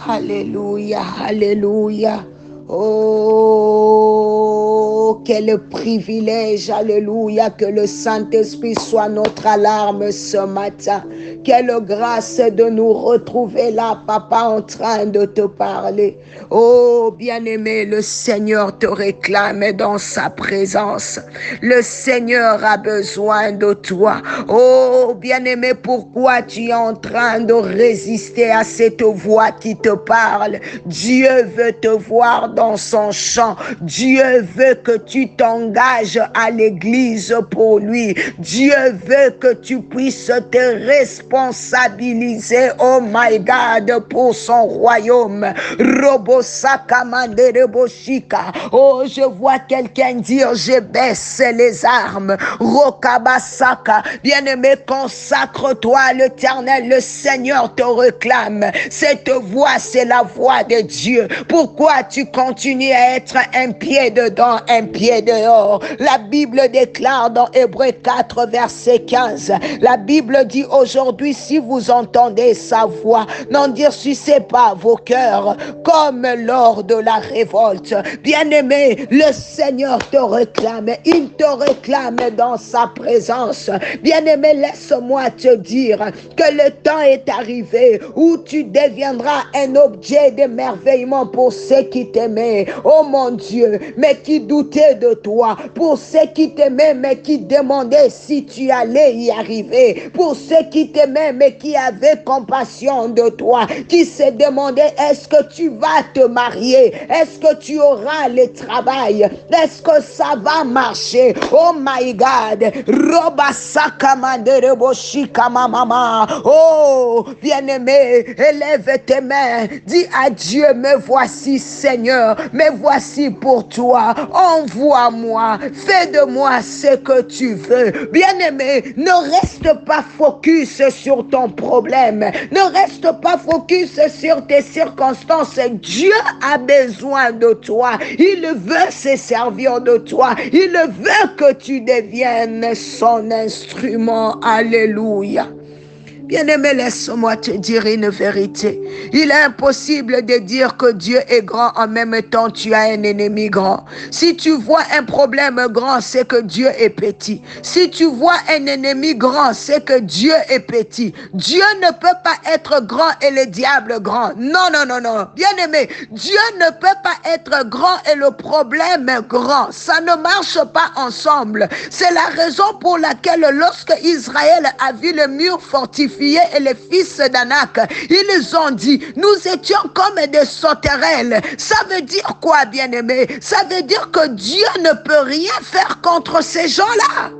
Alléluia, alléluia. Oh, quel privilège, alléluia, que le Saint-Esprit soit notre alarme ce matin. Quelle grâce de nous retrouver là, papa, en train de te parler. Oh, bien-aimé, le Seigneur te réclame dans sa présence. Le Seigneur a besoin de toi. Oh, bien-aimé, pourquoi tu es en train de résister à cette voix qui te parle? Dieu veut te voir dans son champ. Dieu veut que tu t'engages à l'église pour lui. Dieu veut que tu puisses te responsabiliser, oh my God, pour son royaume. Oh, je vois quelqu'un dire, je baisse les armes. Rokabasaka, bien-aimé, consacre-toi à l'Éternel, le Seigneur te réclame. Cette voix, c'est la voix de Dieu. Pourquoi tu continues à être un pied dedans, un pied dehors? La Bible déclare dans Hébreux 4, verset 15, la Bible dit aujourd'hui, si vous entendez sa voix, n'endurcissez pas vos cœurs comme lors de la révolte. Bien-aimé, le Seigneur te réclame, il te réclame dans sa présence. Bien-aimé, laisse-moi te dire que le temps est arrivé où tu deviendras un objet d'émerveillement pour ceux qui t'aimaient. Oh mon Dieu, mais qui doutaient de toi, pour ceux qui t'aimaient mais qui demandaient si tu allais y arriver, pour ceux qui t'aimaient mais qui avaient compassion de toi, qui se demandaient est-ce que tu vas te marier, est-ce que tu auras le travail, est-ce que ça va marcher? Oh my God, oh bien-aimé, élève tes mains, dis à Dieu, me voici Seigneur, me voici pour toi, envoie-moi, fais de moi ce que tu veux. Bien-aimé, ne reste pas focus sur ton problème, ne reste pas focus sur tes circonstances. Dieu a besoin de toi, il veut se servir de toi, il veut que tu deviennes son instrument. Alléluia. Bien-aimé, laisse-moi te dire une vérité. Il est impossible de dire que Dieu est grand en même temps tu as un ennemi grand. Si tu vois un problème grand, c'est que Dieu est petit. Si tu vois un ennemi grand, c'est que Dieu est petit. Dieu ne peut pas être grand et le diable grand. Non, non, non, non. Bien-aimé, Dieu ne peut pas être grand et le problème grand. Ça ne marche pas ensemble. C'est la raison pour laquelle lorsque Israël a vu le mur fortifié et les fils d'Anak, ils ont dit, nous étions comme des sauterelles. Ça veut dire quoi, bien-aimé? Ça veut dire que Dieu ne peut rien faire contre ces gens-là.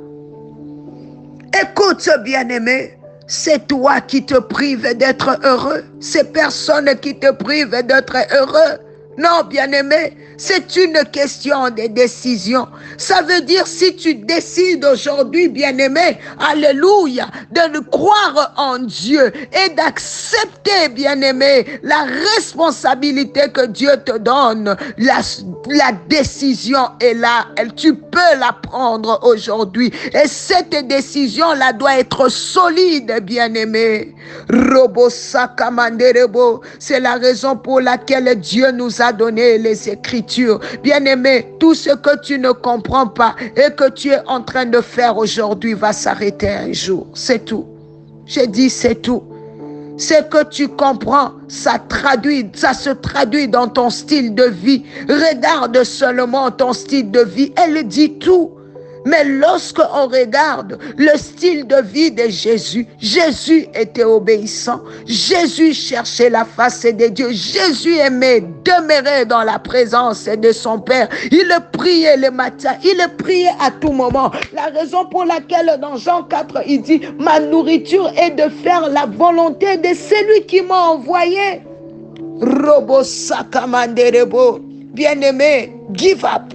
Écoute, bien-aimé, c'est toi qui te prives d'être heureux. C'est personne qui te prive d'être heureux. Non, bien-aimé, c'est une question de décision. Ça veut dire si tu décides aujourd'hui, bien-aimé, alléluia, de croire en Dieu et d'accepter, bien-aimé, la responsabilité que Dieu te donne, la décision est là. Tu peux la prendre aujourd'hui. Et cette décision-là doit être solide, bien-aimé. C'est la raison pour laquelle Dieu nous a donné les Écritures. Bien-aimé, tout ce que tu ne comprends pas et que tu es en train de faire aujourd'hui va s'arrêter un jour. C'est tout. Je dis c'est tout. Ce que tu comprends, ça se traduit dans ton style de vie. Regarde seulement ton style de vie. Elle dit tout. Mais lorsque on regarde le style de vie de Jésus, Jésus était obéissant. Jésus cherchait la face de Dieu. Jésus aimait demeurer dans la présence de son Père. Il priait le matin. Il priait à tout moment. La raison pour laquelle dans Jean 4, il dit, ma nourriture est de faire la volonté de celui qui m'a envoyé. Robo Sakamanderebo. Bien-aimé, give up.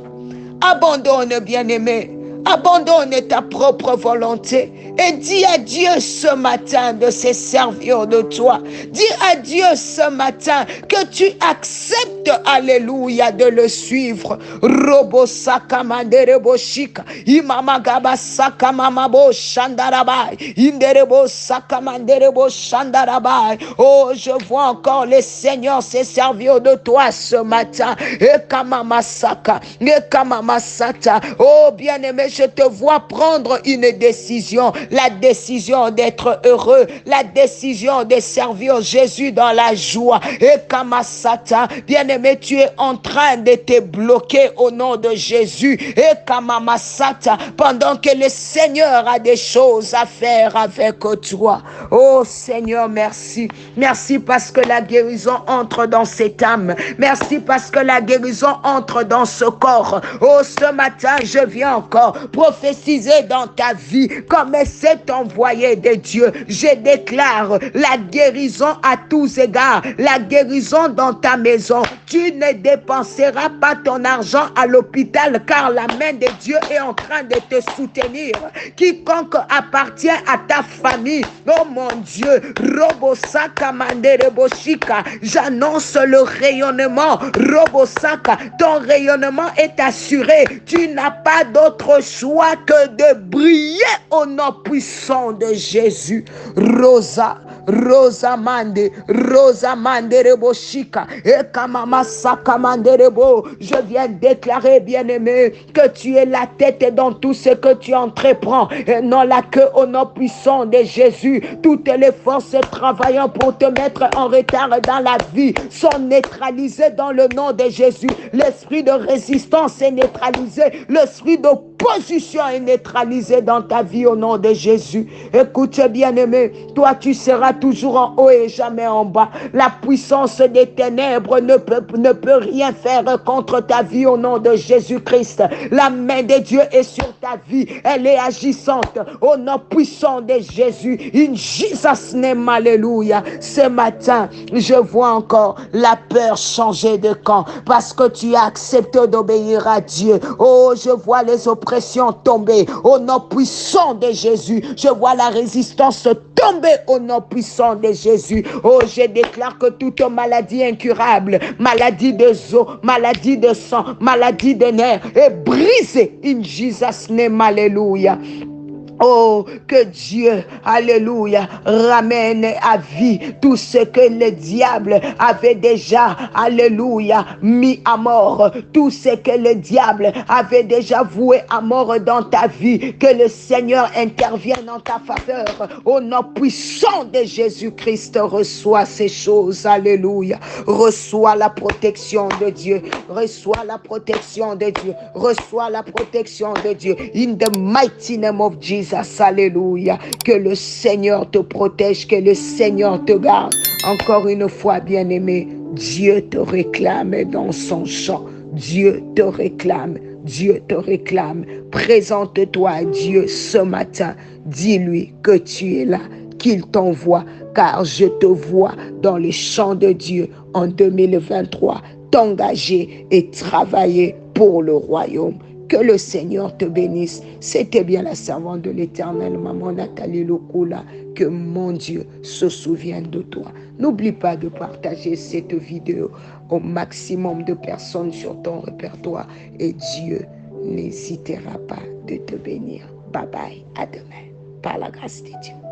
Abandonne, bien-aimé. Abandonne ta propre volonté et dis à Dieu ce matin de se servir de toi. Dis à Dieu ce matin que tu acceptes, alléluia, de le suivre. Robo sakamanderebo shika, imamagaba sakamamabo shandarabai, inderebo sakamanderebo shandarabai. Oh, je vois encore les seigneurs se servir de toi ce matin. Et kamamasaka, et kamamasata. Oh, bien-aimé, je te vois prendre une décision, la décision d'être heureux, la décision de servir Jésus dans la joie. Et kamasata, bien-aimé, tu es en train de te bloquer au nom de Jésus. Et kamamasata, pendant que le Seigneur a des choses à faire avec toi. Oh Seigneur, merci. Merci parce que la guérison entre dans cette âme. Merci parce que la guérison entre dans ce corps. Oh, ce matin, je viens encore prophétiser dans ta vie comme c'est envoyé de Dieu. Je déclare la guérison à tous égards, la guérison dans ta maison. Tu ne dépenseras pas ton argent à l'hôpital car la main de Dieu est en train de te soutenir. Quiconque appartient à ta famille, oh mon Dieu, Robosaka Mandereboshika, j'annonce le rayonnement. Robosaka, ton rayonnement est assuré. Tu n'as pas d'autre choix que de briller au nom puissant de Jésus. Rosamande Reboshika, et Kamama Sakamanderebo. Je viens déclarer, bien-aimé, que tu es la tête dans tout ce que tu entreprends, et non la queue au nom puissant de Jésus. Toutes les forces travaillant pour te mettre en retard dans la vie sont neutralisées dans le nom de Jésus. L'esprit de résistance est neutralisé. L'esprit d'opposition est neutralisé dans ta vie au nom de Jésus. Écoute, bien-aimé, toi tu seras toujours en haut et jamais en bas. La puissance des ténèbres ne peut rien faire contre ta vie au nom de Jésus-Christ. La main de Dieu est sur ta vie. Elle est agissante au nom puissant de Jésus. In Jesus' name, alléluia. Ce matin, je vois encore la peur changer de camp parce que tu as accepté d'obéir à Dieu. Oh, je vois les oppressions tomber au nom puissant de Jésus. Je vois la résistance tomber au nom puissant de Jésus. Oh, je déclare que toute maladie incurable, maladie des os, maladie de sang, maladie des nerfs est brisée. In Jesus' name, alléluia. Oh, que Dieu, alléluia, ramène à vie tout ce que le diable avait déjà, alléluia, mis à mort. Tout ce que le diable avait déjà voué à mort dans ta vie. Que le Seigneur intervienne en ta faveur. Au nom puissant de Jésus-Christ, reçois ces choses, alléluia. Reçois la protection de Dieu. Reçois la protection de Dieu. Reçois la protection de Dieu. In the mighty name of Jesus. Alléluia. Que le Seigneur te protège, que le Seigneur te garde. Encore une fois, bien-aimé, Dieu te réclame dans son champ. Dieu te réclame. Dieu te réclame. Présente-toi à Dieu ce matin. Dis-lui que tu es là, qu'il t'envoie, car je te vois dans les champs de Dieu en 2023, t'engager et travailler pour le royaume. Que le Seigneur te bénisse. C'était bien la servante de l'Éternel, maman Nathalie Lokula. Que mon Dieu se souvienne de toi. N'oublie pas de partager cette vidéo au maximum de personnes sur ton répertoire et Dieu n'hésitera pas de te bénir. Bye bye, à demain, par la grâce de Dieu.